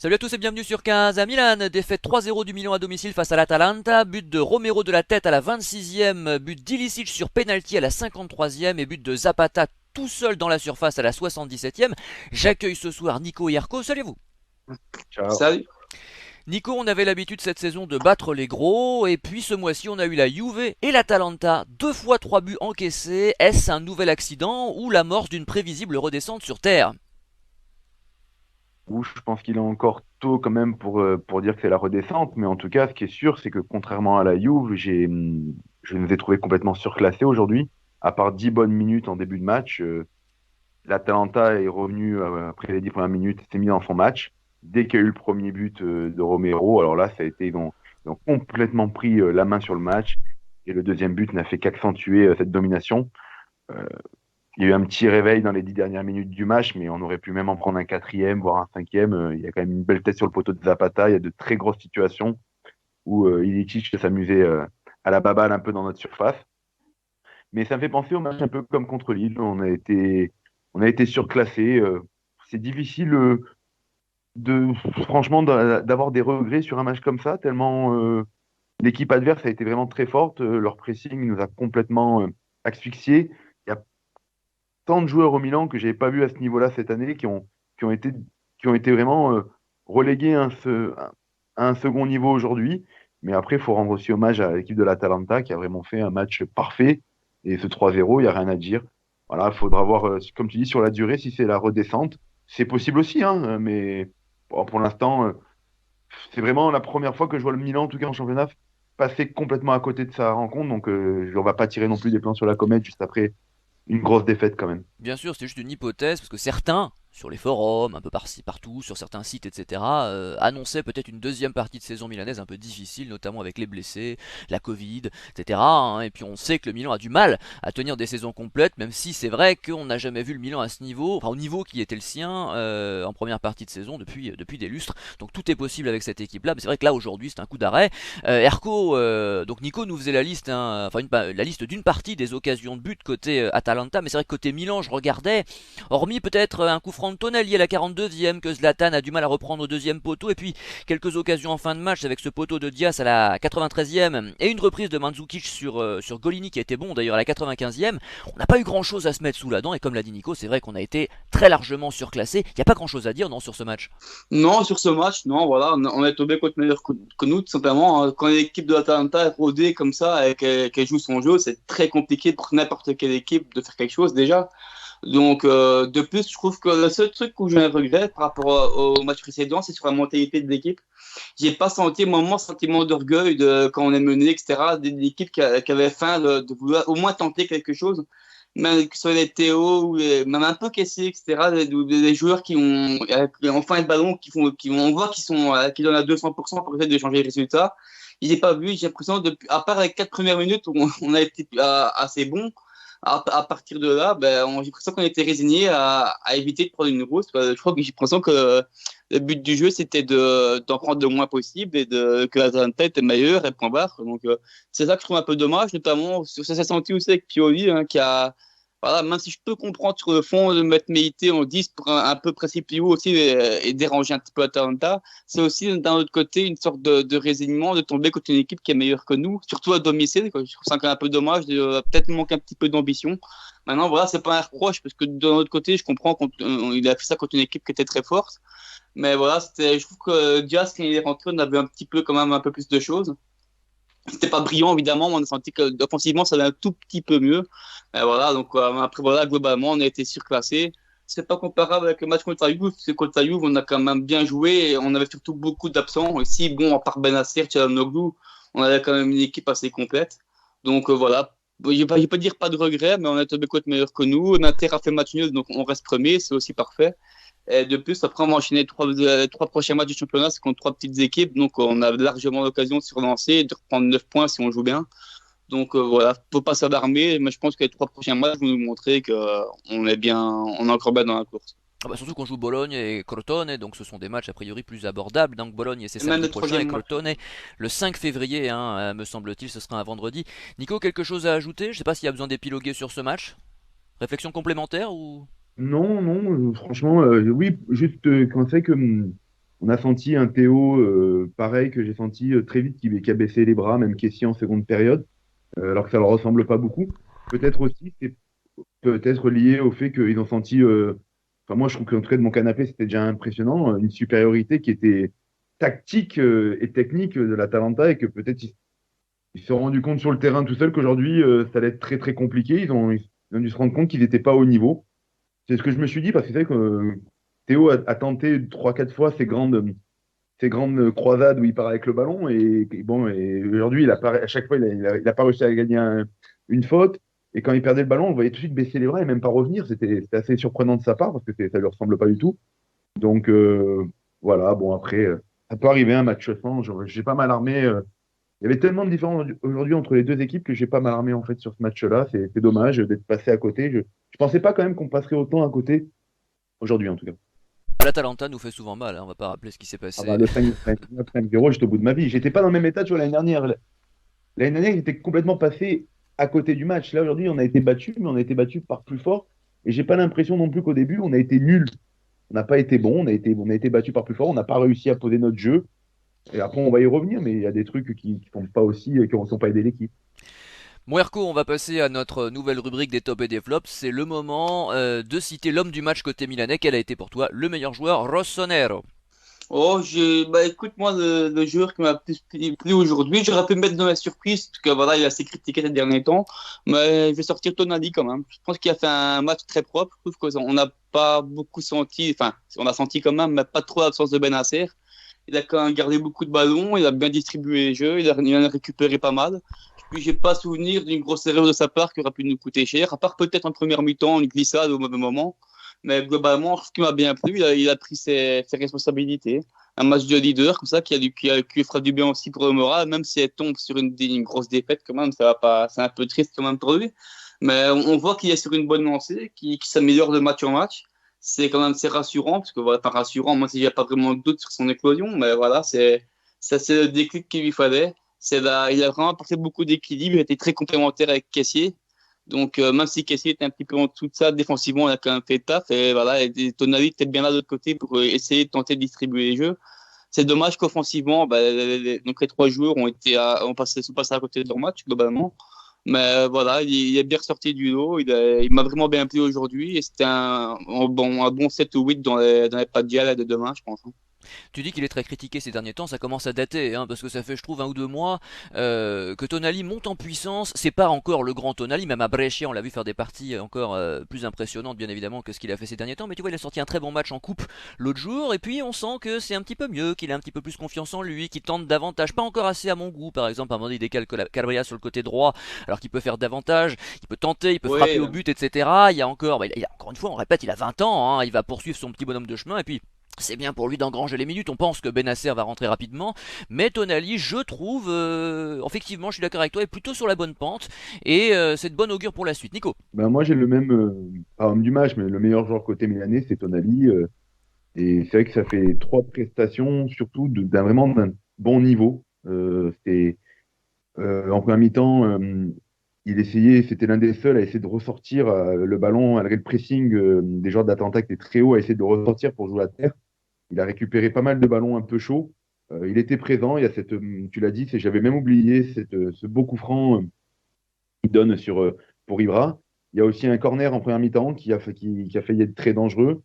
Salut à tous et bienvenue sur 15 à Milan. Défaite 3-0 du Milan à domicile face à l'Atalanta. But de Romero de la tête à la 26e. But d'Ilicic sur penalty à la 53e. Et but de Zapata tout seul dans la surface à la 77e. J'accueille ce soir Nico et Erko. Salut vous. Ciao. Salut. Nico, on avait l'habitude cette saison de battre les gros. Et puis ce mois-ci, on a eu la Juve et l'Atalanta. 2 fois 3 buts encaissés. Est-ce un nouvel accident ou l'amorce d'une prévisible redescente sur terre? Je pense qu'il est encore tôt quand même pour dire que c'est la redescente, mais en tout cas, ce qui est sûr, c'est que contrairement à la Juve, je nous ai trouvés complètement surclassés aujourd'hui. À part 10 bonnes minutes en début de match, l'Atalanta est revenu après les 10 premières minutes, s'est mis dans son match. Dès qu'il y a eu le premier but de Romero, alors là, ça a été, ils ont complètement pris la main sur le match. Et le deuxième but n'a fait qu'accentuer cette domination. Euh, Il y a eu un petit réveil dans les 10 dernières minutes du match, mais on aurait pu même en prendre un quatrième, voire un cinquième. Il y a quand même une belle tête sur le poteau de Zapata. Il y a de très grosses situations où Ilicic s'amusait à la baballe un peu dans notre surface. Mais ça me fait penser au match un peu comme contre Lille. On a été surclassé. C'est difficile de, franchement, d'avoir des regrets sur un match comme ça, tellement l'équipe adverse a été vraiment très forte. Leur pressing nous a complètement asphyxiés. Il y a tant de joueurs au Milan que j'avais pas vu à ce niveau-là cette année qui ont été, qui ont été vraiment relégués à un second niveau aujourd'hui. Mais après, il faut rendre aussi hommage à l'équipe de l'Atalanta qui a vraiment fait un match parfait. Et ce 3-0, il n'y a rien à dire. Voilà, il faudra voir, comme tu dis, sur la durée, si c'est la redescente. C'est possible aussi, hein, mais bon, pour l'instant, c'est vraiment la première fois que je vois le Milan, en tout cas en championnat, passer complètement à côté de sa rencontre. Donc, on va pas tirer non plus des plans sur la comète juste après une grosse défaite quand même. Bien sûr, c'est juste une hypothèse, parce que certains, sur les forums, un peu par-ci, partout, sur certains sites, etc., annonçaient peut-être une deuxième partie de saison milanaise un peu difficile, notamment avec les blessés, la Covid, etc., hein. Et puis on sait que le Milan a du mal à tenir des saisons complètes, même si c'est vrai qu'on n'a jamais vu le Milan à ce niveau, enfin au niveau qui était le sien en première partie de saison depuis des lustres. Donc tout est possible avec cette équipe-là, mais c'est vrai que là aujourd'hui c'est un coup d'arrêt. Erco, donc Nico nous faisait la liste, hein, enfin la liste d'une partie des occasions de but côté Atalanta, mais c'est vrai que côté Milan, je regardais, hormis peut-être un coup franc de Tonali à la 42e que Zlatan a du mal à reprendre au deuxième poteau, et puis quelques occasions en fin de match avec ce poteau de Diaz à la 93e et une reprise de Mandzukic sur Golini qui a été bon d'ailleurs à la 95e. On n'a pas eu grand chose à se mettre sous la dent, et comme l'a dit Nico, c'est vrai qu'on a été très largement surclassé. Il n'y a pas grand chose à dire non sur ce match. Non, sur ce match, non, voilà, on est tombé contre meilleur que nous, tout simplement, hein. Quand l'équipe de l'Atalanta est rodée comme ça et qu'elle joue son jeu, c'est très compliqué pour n'importe quelle équipe de faire quelque chose déjà. Donc, de plus, je trouve que le seul truc où j'ai un regret par rapport au match précédent, c'est sur la mentalité de l'équipe. J'ai pas senti un moment sentiment d'orgueil de quand on est mené, etc. D'équipe qui avait faim de vouloir au moins tenter quelque chose, même que ce soit les Théo ou même un peu Kessé, etc. Des joueurs qui ont enfin le ballon, on voit qu'ils sont, qui donnent à 200% pour essayer de changer les résultats. Je n'ai pas vu, j'ai l'impression, à part les 4 premières minutes où on a été assez bon, à partir de là, j'ai l'impression qu'on était résigné à éviter de prendre une rousse. Je crois que j'ai l'impression que le but du jeu, c'était d'en prendre le moins possible et que l'Atalanta était meilleur et point barre. Donc, c'est ça que je trouve un peu dommage, notamment, ça s'est senti aussi avec Pioli, hein, qui a, voilà, même si je peux comprendre sur le fond de mettre Meïté en 10 pour un peu précipiter aussi et déranger un petit peu l'Atalanta, c'est aussi d'un autre côté une sorte de résignement de tomber contre une équipe qui est meilleure que nous, surtout à domicile, quoi. Je trouve ça quand même un peu dommage, peut-être manque un petit peu d'ambition. Maintenant, voilà, c'est pas un reproche, parce que d'un autre côté, je comprends qu'il a fait ça contre une équipe qui était très forte. Mais voilà, je trouve que Diaz, quand il est rentré, on avait un petit peu quand même un peu plus de choses. C'était pas brillant, évidemment, mais on a senti que offensivement, ça allait un tout petit peu mieux. Et voilà, donc après, voilà, globalement, on a été surclassé. C'est pas comparable avec le match contre la Juve, parce que contre la Juve, on a quand même bien joué et on avait surtout beaucoup d'absents. Ici, bon, à part Benacer, Çalhanoğlu, on avait quand même une équipe assez complète. Donc voilà, je vais pas dire pas de regret, mais on a été beaucoup meilleur que nous. L'Inter a fait match nul, donc on reste premier, c'est aussi parfait. Et de plus, après, on va enchaîner trois prochains matchs du championnat, c'est contre trois petites équipes. Donc, on a largement l'occasion de se relancer et de reprendre 9 points si on joue bien. Donc, voilà, faut pas s'alarmer. Mais je pense que les trois prochains matchs vont nous montrer qu'on est bien, on est encore bien dans la course. Ah bah surtout qu'on joue Bologne et Crotone, donc ce sont des matchs a priori plus abordables. Donc Bologne c'est Et même samedi le prochain et troisième match. Crotone le 5 février, hein, me semble-t-il, ce sera un vendredi. Nico, quelque chose à ajouter? Je sais pas s'il y a besoin d'épiloguer sur ce match. Réflexion complémentaire ou... Non, non, franchement, oui, juste qu'on sait que On a senti un Théo pareil que j'ai senti très vite qui a baissé les bras, même Kessie en seconde période, alors que ça ne leur ressemble pas beaucoup. Peut-être aussi, c'est peut-être lié au fait qu'ils ont senti, enfin moi je trouve qu'en tout cas de mon canapé c'était déjà impressionnant, une supériorité qui était tactique et technique de l'Atalanta et que peut-être ils se sont rendus compte sur le terrain tout seul qu'aujourd'hui ça allait être très très compliqué. Ils ont dû se rendre compte qu'ils n'étaient pas au niveau. C'est ce que je me suis dit parce que c'est vrai que Théo a tenté trois, quatre fois ces grandes croisades où il part avec le ballon et bon et aujourd'hui à chaque fois il a pas réussi à gagner une faute et quand il perdait le ballon on le voyait tout de suite baisser les bras et même pas revenir, c'était assez surprenant de sa part parce que ça lui ressemble pas du tout, donc voilà, bon après ça peut arriver un match sans. J'ai pas mal armé, il y avait tellement de différences aujourd'hui entre les deux équipes que j'ai pas mal armé en fait sur ce match-là. C'est dommage d'être passé à côté. Je pensais pas quand même qu'on passerait autant à côté aujourd'hui en tout cas. L'Atalanta nous fait souvent mal, hein, on va pas rappeler ce qui s'est Ah bah, passé. le 5-0, j'étais au bout de ma vie. J'étais pas dans le même état que l'année dernière. L'année dernière, j'étais complètement passé à côté du match. Là, aujourd'hui, on a été battu, mais on a été battu par plus fort. Et j'ai pas l'impression non plus qu'au début, on a été nul. On n'a pas été bon, on a été battu par plus fort. On n'a pas réussi à poser notre jeu. Et après, on va y revenir, mais il y a des trucs qui font pas aussi, qui n'ont pas aidé l'équipe. Bon Erco, on va passer à notre nouvelle rubrique des tops et des flops. C'est le moment de citer l'homme du match côté milanais. Quel a été pour toi le meilleur joueur rossonero? Bah écoute, moi, le joueur qui m'a plus plu aujourd'hui, j'aurais pu me mettre dans la surprise, parce que voilà, il a assez critiqué ces derniers temps, mais je vais sortir Tonali quand même. Je pense qu'il a fait un match très propre. Je trouve qu'on n'a pas beaucoup senti, enfin, on a senti quand même, mais pas trop l'absence de Benacer. Il a quand même gardé beaucoup de ballons, il a bien distribué les jeux, il en a récupéré pas mal. Puis j'ai pas souvenir d'une grosse erreur de sa part qui aurait pu nous coûter cher, à part peut-être en première mi-temps, une glissade au mauvais moment. Mais globalement, ce qui m'a bien plu, il a pris ses responsabilités. Un match de leader comme ça qui lui fera du bien aussi pour le moral, même si elle tombe sur une grosse défaite quand même, ça va pas, c'est un peu triste quand même pour lui. Mais on voit qu'il est sur une bonne lancée, qui s'améliore de match en match. C'est rassurant parce que voilà, pas rassurant. Moi, il n'y a pas vraiment de doute sur son éclosion, mais voilà, c'est le déclic qu'il lui fallait. Il a vraiment apporté beaucoup d'équilibre. Il a été très complémentaire avec Kessié. Donc, même si Kessié était un petit peu en dessous de ça, défensivement, il a quand même fait le taf. Et voilà, et Tonali était bien là de l'autre côté pour essayer de tenter de distribuer les jeux. C'est dommage qu'offensivement, bah, donc les trois joueurs sont passés à côté de leur match, globalement. Mais voilà, il est bien ressorti du lot. Il m'a vraiment bien plu aujourd'hui. Et c'était un bon 7 ou 8 dans les pas de Dial de demain, je pense, hein. Tu dis qu'il est très critiqué ces derniers temps, ça commence à dater, hein, parce que ça fait je trouve 1 ou 2 mois que Tonali monte en puissance. C'est pas encore le grand Tonali, même à Brescia on l'a vu faire des parties encore plus impressionnantes bien évidemment que ce qu'il a fait ces derniers temps, mais tu vois il a sorti un très bon match en coupe l'autre jour, et puis on sent que c'est un petit peu mieux, qu'il a un petit peu plus confiance en lui, qu'il tente davantage, pas encore assez à mon goût par exemple, à un moment donné il décale Calabria sur le côté droit alors qu'il peut faire davantage, il peut tenter, il peut frapper Oui, au but etc. Il y a encore, il a encore une fois on répète, il a 20 ans, hein, il va poursuivre son petit bonhomme de chemin, et puis c'est bien pour lui d'engranger les minutes. On pense que Benacer va rentrer rapidement, mais Tonali, je trouve, effectivement, je suis d'accord avec toi, est plutôt sur la bonne pente et c'est de bonne augure pour la suite. Nico, Ben, moi, j'ai le même, pas homme du match, mais le meilleur joueur côté milanais, c'est Tonali. Et c'est vrai que ça fait trois prestations, surtout d'un bon niveau. En première mi-temps, il essayait, c'était l'un des seuls à essayer de ressortir le ballon, malgré le pressing des joueurs d'Atalanta qui étaient très haut, à essayer de le ressortir pour jouer à terre. Il a récupéré pas mal de ballons un peu chauds. Il était présent. Il y a tu l'as dit, j'avais même oublié ce beau coup franc qu'il donne pour Ibra. Il y a aussi un corner en première mi-temps qui a failli être très dangereux.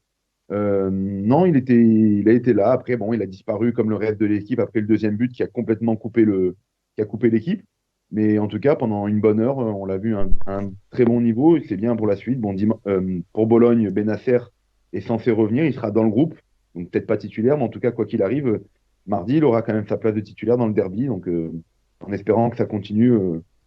Non, il a été là. Après, bon, il a disparu comme le reste de l'équipe après le deuxième but qui a complètement qui a coupé l'équipe. Mais en tout cas, pendant une bonne heure, on l'a vu un très bon niveau et c'est bien pour la suite. Bon, pour Bologne, Benacer est censé revenir. Il sera dans le groupe, donc peut-être pas titulaire, mais en tout cas, quoi qu'il arrive, mardi, il aura quand même sa place de titulaire dans le derby. Donc, en espérant que ça continue,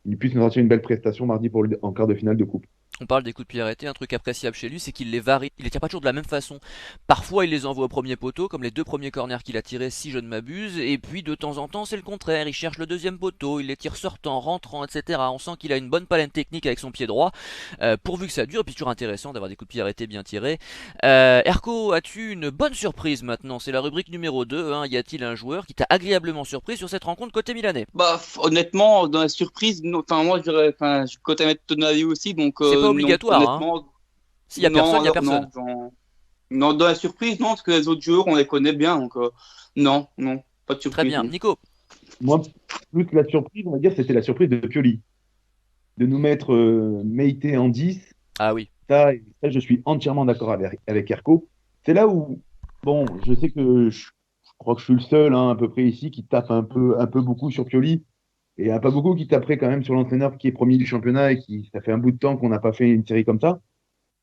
il puisse nous sortir une belle prestation mardi en quart de finale de coupe. on parle des coups de pied arrêtés, un truc appréciable chez lui, c'est qu'il les varie, il les tire pas toujours de la même façon. Parfois il les envoie au premier poteau, comme les 2 premiers corners qu'il a tirés si je ne m'abuse, et puis de temps en temps c'est le contraire, il cherche le deuxième poteau, il les tire sortant, rentrant, etc. On sent qu'il a une bonne palette technique avec son pied droit, pourvu que ça dure, et puis toujours intéressant d'avoir des coups de pied arrêtés bien tirés. Erco, as-tu une bonne surprise maintenant? C'est la rubrique numéro 2, hein. Y a-t-il un joueur qui t'a agréablement surpris sur cette rencontre côté milanais? bah, honnêtement, dans la surprise, enfin, moi, je comptais mettre Tonali aussi, donc C'est pas non, obligatoire, hein. honnêtement, S'il y a non, personne, il y a alors personne. non. Non, dans la surprise, non, parce que les autres joueurs, on les connaît bien. Donc, non, non, pas de Très surprise, bien. non. Nico. Moi, plus que la surprise, on va dire, c'était la surprise de Pioli. De nous mettre Meïté en 10. Ah oui. Ça, je suis entièrement d'accord avec Erko. C'est là où, bon, je sais que je crois que je suis le seul, hein, à peu près ici, qui tape un peu beaucoup sur Pioli. Et il n'y en a pas beaucoup qui taperaient quand même sur l'entraîneur qui est premier du championnat et qui, ça fait un bout de temps qu'on n'a pas fait une série comme ça.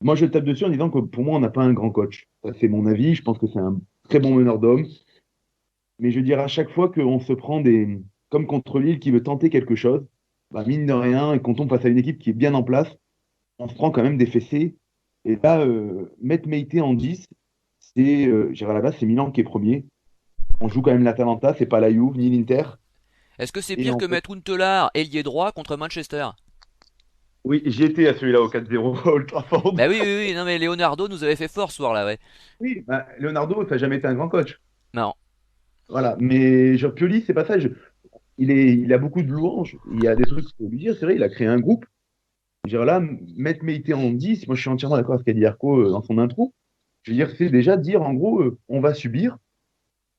Moi, je tape dessus en disant que pour moi, on n'a pas un grand coach. Ça, c'est mon avis. Je pense que c'est un très bon meneur d'hommes. Mais je veux dire, à chaque fois qu'on se prend des, comme contre Lille, qui veut tenter quelque chose, bah, mine de rien, et quand on passe à une équipe qui est bien en place, on se prend quand même des fessées. Et là, mettre Meïté en 10, je dirais à la base, c'est Milan qui est premier. On joue quand même l'Atalanta, c'est pas la Juve ni l'Inter. Est-ce que c'est Et pire en que fait, mettre Huntelaar, ailier droit, contre Manchester? oui, j'y étais à celui-là au 4-0 à Old Trafford. Bah oui, oui, oui, non mais Leonardo nous avait fait fort ce soir-là, ouais. Oui, bah, Leonardo, ça n'a jamais été un grand coach. Non. Voilà. Mais genre, Pioli, c'est pas ça. Il a beaucoup de louanges. Il y a des trucs pour lui dire. C'est vrai, il a créé un groupe. Je veux dire, là, mettre Meïté en 10, moi je suis entièrement d'accord avec ce qu'a dit Arco dans son intro. Je veux dire, c'est déjà dire en gros, on va subir.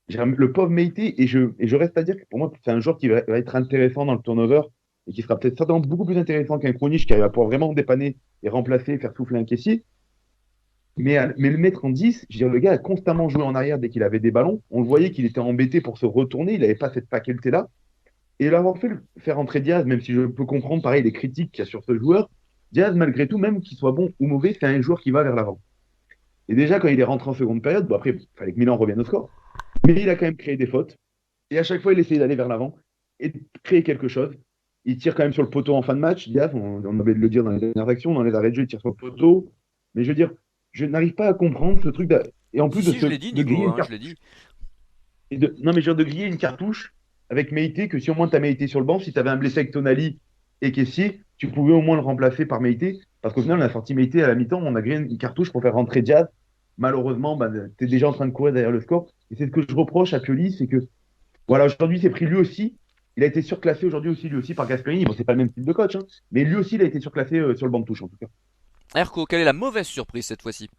Le pauvre Meïté, et je reste à dire que pour moi, c'est un joueur qui va être intéressant dans le turnover et qui sera peut-être certainement beaucoup plus intéressant qu'un Krunic qui va pouvoir vraiment dépanner et remplacer, faire souffler un caissier. Mais le mettre en 10, je veux dire, le gars a constamment joué en arrière dès qu'il avait des ballons. On le voyait qu'il était embêté pour se retourner, il n'avait pas cette faculté-là. Et l'avoir fait faire entrer Diaz, même si je peux comprendre pareil les critiques qu'il y a sur ce joueur, Diaz, malgré tout, même qu'il soit bon ou mauvais, c'est un joueur qui va vers l'avant. Et déjà, quand il est rentré en seconde période, bon après, il fallait que Milan revienne au score, mais il a quand même créé des fautes. Et à chaque fois, il essayait d'aller vers l'avant et de créer quelque chose. Il tire quand même sur le poteau en fin de match. Diaz, on avait de le dire dans les dernières actions, dans les arrêts de jeu, il tire sur le poteau. Mais je veux dire, je n'arrive pas à comprendre ce truc. Et en Si, plus de, si, je l'ai dit, de griller Nico, une hein, je carte. l'ai dit. Non, mais je veux dire, de griller une cartouche avec Meïté, que si au moins tu as Meïté sur le banc, si tu avais un blessé avec Tonali et Kessié, tu pouvais au moins le remplacer par Meïté. Parce qu'au final, on a sorti Meïté à la mi-temps, on a grillé une cartouche pour faire rentrer Diaz. Malheureusement, bah, tu es déjà en train de courir derrière le score. Et c'est ce que je reproche à Pioli, c'est que voilà, aujourd'hui, c'est pris lui aussi. Il a été surclassé aujourd'hui aussi, lui aussi, par Gasperini. Bon, c'est pas le même type de coach, hein, mais lui aussi, il a été surclassé sur le banc de touche, en tout cas. Erko, quelle est la mauvaise surprise cette fois-ci?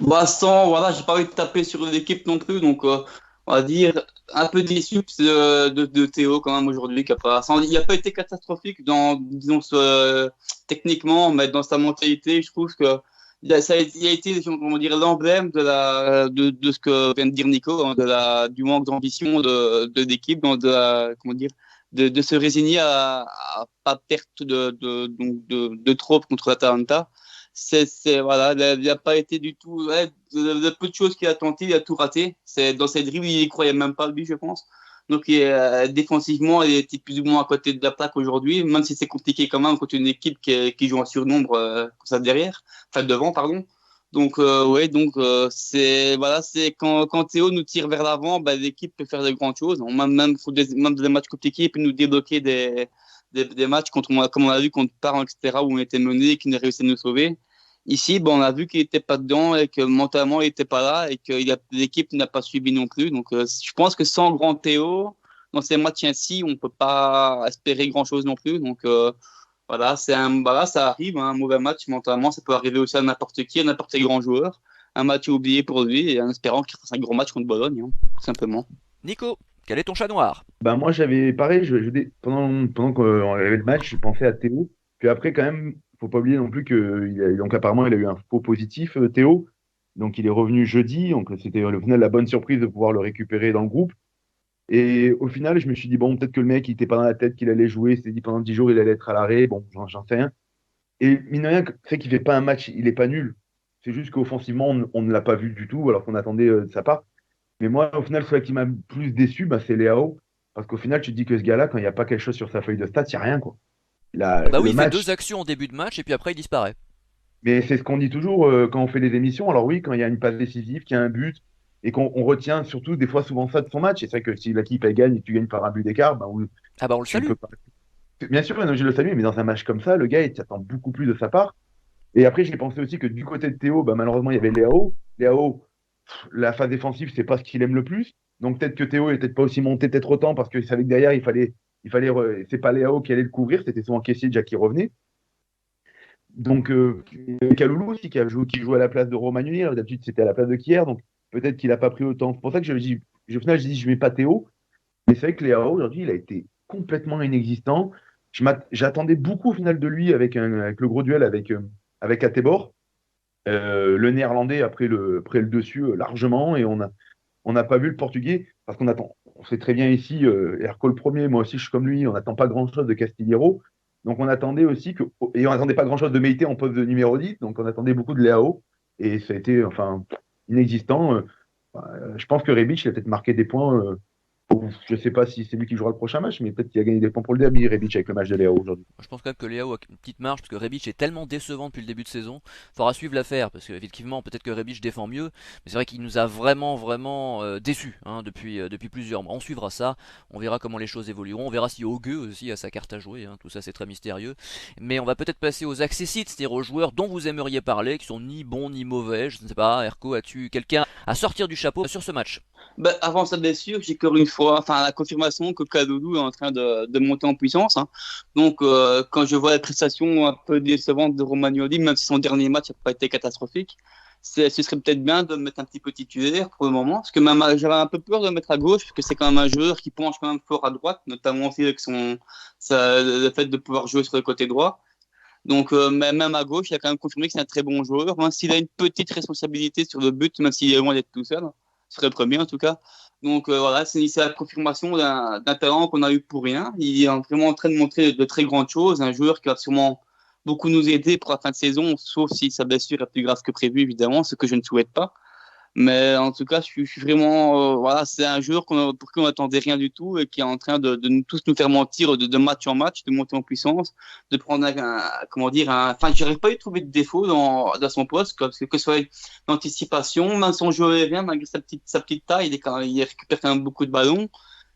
Bah, sans, voilà, j'ai pas envie de taper sur l'équipe non plus, donc on va dire un peu déçu de Théo quand même aujourd'hui, il a pas été catastrophique dans, disons, techniquement, mais dans sa mentalité, je trouve que il a été, comment dire, l'emblème de ce que vient de dire Nico, hein, du manque d'ambition de l'équipe, comment dire, de se résigner à pas perdre donc de trop contre l'Atalanta. Voilà, il n'a pas été du tout. Ouais, de peu de choses qu'il a tenté, il a tout raté. Dans ses dribbles, il ne croyait même pas lui, je pense. Donc, défensivement, il était plus ou moins à côté de la plaque aujourd'hui, même si c'est compliqué quand même contre une équipe qui joue en surnombre comme ça derrière, enfin devant, pardon. Donc, ouais, donc c'est voilà, c'est quand Théo nous tire vers l'avant, bah, l'équipe peut faire de grandes choses. Même des matchs compliqués, il peut nous débloquer des matchs comme on a vu contre Parme, etc., où on était mené et qui ne réussi à nous sauver. Ici, bon, on a vu qu'il n'était pas dedans et que mentalement, il n'était pas là et que l'équipe n'a pas suivi non plus. Donc, je pense que sans grand Théo, dans ces matchs-ci, on ne peut pas espérer grand-chose non plus. Donc, voilà, voilà, ça arrive, hein, un mauvais match mentalement, ça peut arriver aussi à n'importe qui, à n'importe quel grand joueur. Un match oublié pour lui et en espérant qu'il fasse un gros match contre Bologne, hein, tout simplement. Nico, quel est ton chat noir? Ben, moi, j'avais pareil, pendant qu'on avait le match, je pensais à Théo. Puis après, quand même, faut pas oublier non plus donc apparemment, il a eu un faux positif, Théo. Donc, il est revenu jeudi. Donc, c'était au final la bonne surprise de pouvoir le récupérer dans le groupe. Et au final, je me suis dit, bon, peut-être que le mec, il était pas dans la tête qu'il allait jouer. Il s'est dit pendant 10 jours, il allait être à l'arrêt. Bon, j'en sais rien. Et mine de rien, c'est qu'il fait pas un match, il est pas nul. C'est juste qu'offensivement, on ne l'a pas vu du tout, alors qu'on attendait de sa part. Mais moi, au final, celui qui m'a plus déçu, bah, c'est Léao. Parce qu'au final, tu te dis que ce gars-là, quand il n'y a pas quelque chose sur sa feuille de stats, il n'y a rien, quoi. Bah oui, Le il fait deux match, actions en début de match et puis après il disparaît. mais c'est ce qu'on dit toujours quand on fait les émissions. Alors oui, quand il y a une passe décisive, qu'il y a un but, et qu'on retient surtout des fois souvent ça de son match. Et c'est vrai que si l'équipe elle gagne et que tu gagnes par un but d'écart, bah, Ah bah on le tu salue. peux pas. Bien sûr, non, je le salue, mais dans un match comme ça, le gars, il t'attend beaucoup plus de sa part. Et après, j'ai pensé aussi que du côté de Théo, bah, malheureusement, il y avait Léao. Léao, la phase défensive, c'est pas ce qu'il aime le plus. Donc peut-être que Théo n'était pas aussi monté peut-être autant parce qu'il savait que derrière, c'est pas Léao qui allait le couvrir, c'était souvent Kessié déjà qui revenait. Donc, il y avait Kaloulou aussi qui joue à la place de Romagnoli. Alors, d'habitude, c'était à la place de Kier, donc peut-être qu'il n'a pas pris autant. C'est pour ça que au final, je dis, je mets pas Théo. Mais c'est vrai que Léao, aujourd'hui, il a été complètement inexistant. J'attendais beaucoup au final de lui avec le gros duel avec Atebor. Le néerlandais après le dessus largement et on n'a pas vu le portugais parce qu'on attend. On sait très bien ici, Erco le premier, moi aussi je suis comme lui, on n'attend pas grand-chose de Castillero. Donc on attendait aussi et on n'attendait pas grand-chose de Meïté en poste de numéro 10, donc on attendait beaucoup de Léao et ça a été enfin inexistant. Je pense que Rebic il a peut-être marqué des points. Je ne sais pas si c'est lui qui jouera le prochain match, mais peut-être qu'il a gagné des points pour le derby, Rebic, avec le match de Léao aujourd'hui. Je pense quand même que Léo a une petite marge parce que Rebic est tellement décevant depuis le début de saison. Faudra suivre l'affaire parce que effectivement peut-être que Rebic défend mieux, mais c'est vrai qu'il nous a vraiment déçus depuis plusieurs mois. On suivra ça, on verra comment les choses évolueront, on verra si Ogue aussi a sa carte à jouer. Tout ça c'est très mystérieux. Mais on va peut-être passer aux accessites, c'est-à-dire aux joueurs dont vous aimeriez parler, qui sont ni bons ni mauvais. Je ne sais pas, Erko, as-tu quelqu'un à sortir du chapeau sur ce match? Ben, avant sa blessure, j'ai encore une fois, enfin, la confirmation que Kalulu est en train de monter en puissance, hein. Donc, quand je vois la prestation un peu décevante de Romagnoli, même si son dernier match n'a pas été catastrophique, ce serait peut-être bien de mettre un petit peu titulaire pour le moment. Parce que même, j'avais un peu peur de le mettre à gauche, parce que c'est quand même un joueur qui penche quand même fort à droite, notamment aussi avec le fait de pouvoir jouer sur le côté droit. Donc, même à gauche, il a quand même confirmé que c'est un très bon joueur. Même s'il a une petite responsabilité sur le but, même s'il est loin d'être tout seul, ce serait le premier en tout cas. Donc voilà, c'est la confirmation d'un talent qu'on a eu pour rien. Il est vraiment en train de montrer de très grandes choses. Un joueur qui va sûrement beaucoup nous aider pour la fin de saison, sauf si sa blessure est plus grave que prévu, évidemment, ce que je ne souhaite pas. Mais en tout cas, je suis vraiment. Voilà, c'est un joueur pour qui on n'attendait rien du tout et qui est en train de tous nous faire mentir de match en match, de monter en puissance, de prendre comment dire, enfin, j'arrive pas à y trouver de défaut dans son poste, que ce soit l'anticipation, même son jeu aérien, malgré sa petite taille, il récupère quand même beaucoup de ballons.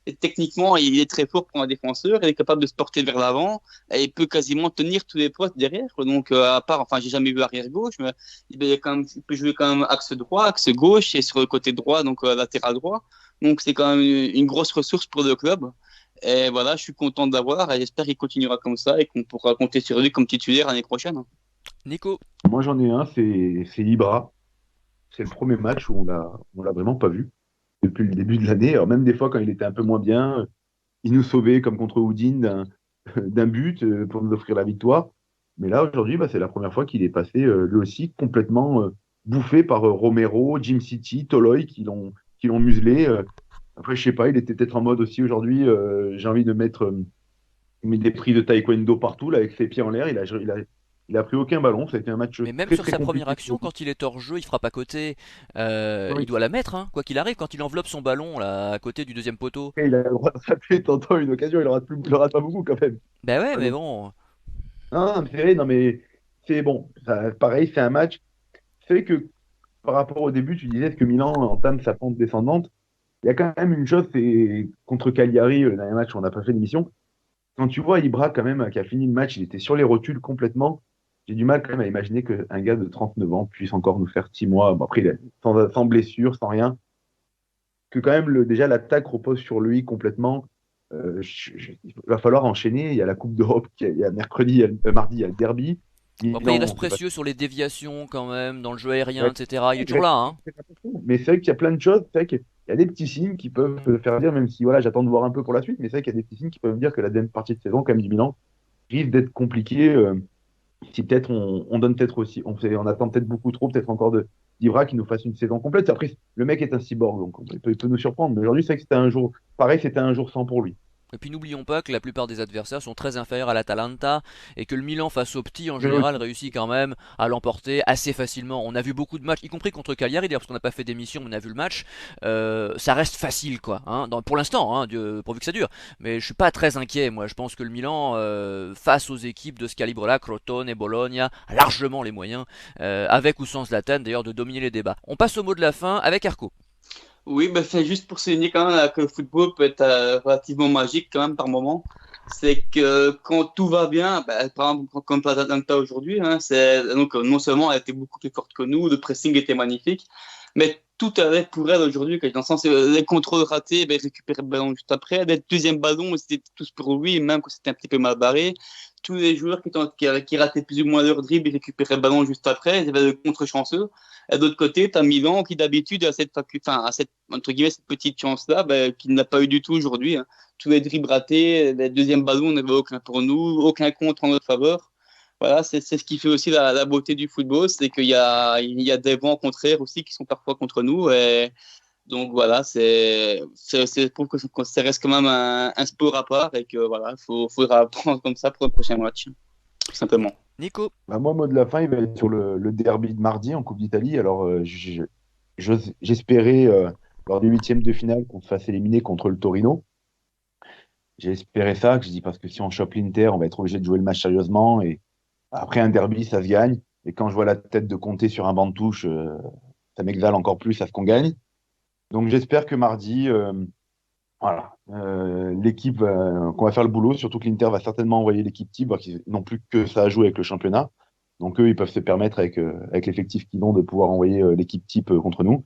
Et techniquement, il est très fort pour un défenseur, il est capable de se porter vers l'avant, et il peut quasiment tenir tous les postes derrière. Donc, à part, enfin, j'ai jamais vu arrière gauche, mais il peut jouer quand même axe droit, axe gauche, et sur le côté droit, donc latéral droit. Donc, c'est quand même une grosse ressource pour le club. Et voilà, je suis content d'avoir, et j'espère qu'il continuera comme ça, et qu'on pourra compter sur lui comme titulaire l'année prochaine. Nico? Moi j'en ai un, c'est Ibra. C'est le premier match où on l'a vraiment pas vu depuis le début de l'année. Alors même des fois quand il était un peu moins bien, il nous sauvait comme contre Houdin d'un but pour nous offrir la victoire. Mais là aujourd'hui, bah, c'est la première fois qu'il est passé lui aussi complètement bouffé par Romero, Jim City, Toloi qui l'ont muselé. Après je sais pas, il était peut-être en mode aussi aujourd'hui. J'ai envie de mettre des prises de taekwondo partout là avec ses pieds en l'air. Il a pris aucun ballon. Ça a été un match Mais même très sur très sa première compliqué action, pour lui. quand il est hors jeu, il frappe à côté, il Oui. doit la mettre, hein, quoi qu'il arrive, quand il enveloppe son ballon là, à côté du deuxième poteau. Et il a le droit de rater de temps en temps une occasion, il en rate pas beaucoup quand même. Ben ouais, Ah, mais donc, bon. non, mais c'est vrai, non, mais c'est bon. Pareil, c'est un match. C'est vrai que par rapport au début, tu disais que Milan entame sa pente descendante. Il y a quand même une chose, c'est contre Cagliari, le dernier match où on n'a pas fait l'émission. Quand tu vois Ibra, quand même, qui a fini le match, il était sur les rotules complètement. J'ai du mal quand même à imaginer qu'un gars de 39 ans puisse encore nous faire 6 mois. Bon, après, sans blessure, sans rien. Que quand même, déjà, l'attaque repose sur lui complètement. Il va falloir enchaîner. Il y a la Coupe d'Europe, il y a mercredi, mardi, il y a le derby. Bon, après, il reste Milan, c'est pas. précieux sur les déviations quand même, dans le jeu aérien, Ouais, etc. Il est il toujours reste- là, hein. Mais c'est vrai qu'il y a plein de choses. C'est vrai qu'il y a des petits signes qui peuvent faire dire, même si voilà, j'attends de voir un peu pour la suite, mais c'est vrai qu'il y a des petits signes qui peuvent dire que la deuxième partie de saison, quand même, du Milan, risque d'être compliquée. Si peut-être on donne peut-être aussi, on attend peut-être beaucoup trop, peut-être encore d'Ibra qui nous fasse une saison complète. Après, le mec est un cyborg, donc il peut nous surprendre. Mais aujourd'hui, c'est vrai que c'était un jour, pareil, c'était un jour sans pour lui. Et puis n'oublions pas que la plupart des adversaires sont très inférieurs à l'Atalanta et que le Milan face aux petits en Mais général aussi, réussit quand même à l'emporter assez facilement. On a vu beaucoup de matchs, y compris contre Cagliari d'ailleurs parce qu'on n'a pas fait d'émission, mais on a vu le match. Ça reste facile quoi, hein, pour l'instant, hein, pourvu que ça dure. Mais je suis pas très inquiet, moi. Je pense que le Milan, face aux équipes de ce calibre-là, Crotone et Bologna, a largement les moyens, avec ou sans Zlatan d'ailleurs, de dominer les débats. On passe au mot de la fin avec Arco. Oui, ben, c'est juste pour souligner quand même que le football peut être relativement magique quand même par moment. C'est que quand tout va bien, ben, par exemple comme Atalanta aujourd'hui, hein, donc non seulement elle était beaucoup plus forte que nous, le pressing était magnifique, mais tout allait pour elle aujourd'hui. Dans le sens les contrôles ratés, ben, récupérer le ballon juste après, le deuxième ballon, c'était tous pour lui, même quand c'était un petit peu mal barré. tous les joueurs qui rataient plus ou moins leur dribble, ils récupéraient le ballon juste après, ils avaient le contre-chanceux. Et d'autre côté, tu as Milan qui d'habitude a cette entre guillemets cette petite chance-là, qu'il n'a pas eu du tout aujourd'hui, hein. Tous les dribbles ratés, les deuxièmes ballons, on n'avait aucun pour nous, aucun contre en notre faveur. Voilà, c'est ce qui fait aussi la beauté du football, c'est il y a des vents contraires aussi qui sont parfois contre nous. Et donc voilà, pour que ça reste quand même un sport à part et que voilà, faudra apprendre comme ça pour le prochain match, tout simplement. Nico? Bah, moi, mot de la fin, il va être sur le derby de mardi en Coupe d'Italie. Alors, j'espérais, lors des huitièmes de finale, qu'on se fasse éliminer contre le Torino. J'ai espéré ça, que je dis, parce que si on chope l'Inter, on va être obligé de jouer le match sérieusement. Et après un derby, ça se gagne. Et quand je vois la tête de Conte sur un banc de touche, ça m'exale encore plus à ce qu'on gagne. Donc, j'espère que mardi, voilà, l'équipe, qu'on va faire le boulot. Surtout que l'Inter va certainement envoyer l'équipe type, parce qu'ils n'ont plus que ça à jouer avec le championnat. Donc, eux, ils peuvent se permettre, avec l'effectif qu'ils ont, de pouvoir envoyer l'équipe type contre nous.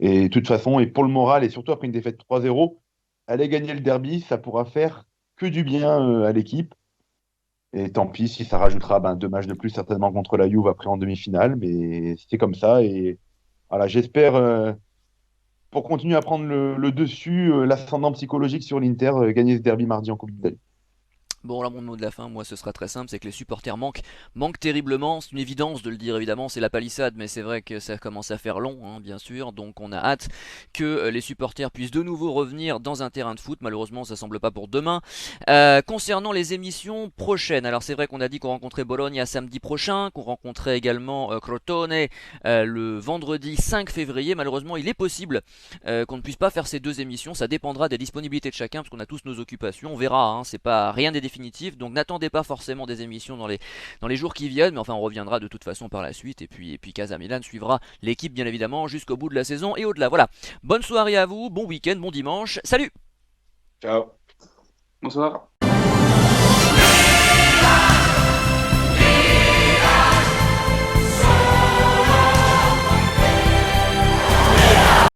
Et de toute façon, et pour le moral, et surtout après une défaite 3-0, aller gagner le derby, ça pourra faire que du bien à l'équipe. Et tant pis si ça rajoutera 2 matchs de plus certainement contre la Juve après en demi-finale, mais c'est comme ça. Et voilà, j'espère, pour continuer à prendre le dessus, l'ascendant psychologique sur l'Inter, gagner ce derby mardi en Coupe d'Italie. Bon, là, mon mot de la fin, moi, ce sera très simple, c'est que les supporters manquent terriblement. C'est une évidence de le dire, évidemment, c'est la palissade, mais c'est vrai que ça commence à faire long, hein, bien sûr. Donc, on a hâte que les supporters puissent de nouveau revenir dans un terrain de foot. Malheureusement, ça semble pas pour demain. Concernant les émissions prochaines, alors c'est vrai qu'on a dit qu'on rencontrait Bologne samedi prochain, qu'on rencontrait également Crotone le vendredi 5 février. Malheureusement, il est possible qu'on ne puisse pas faire ces deux émissions. Ça dépendra des disponibilités de chacun, parce qu'on a tous nos occupations. On verra, hein, c'est pas rien n'est définitif, donc n'attendez pas forcément des émissions dans les jours qui viennent, mais enfin on reviendra de toute façon par la suite, et puis Casa Milan suivra l'équipe bien évidemment jusqu'au bout de la saison et au-delà. Voilà, bonne soirée à vous, bon week-end, bon dimanche, salut. Ciao. Bonsoir.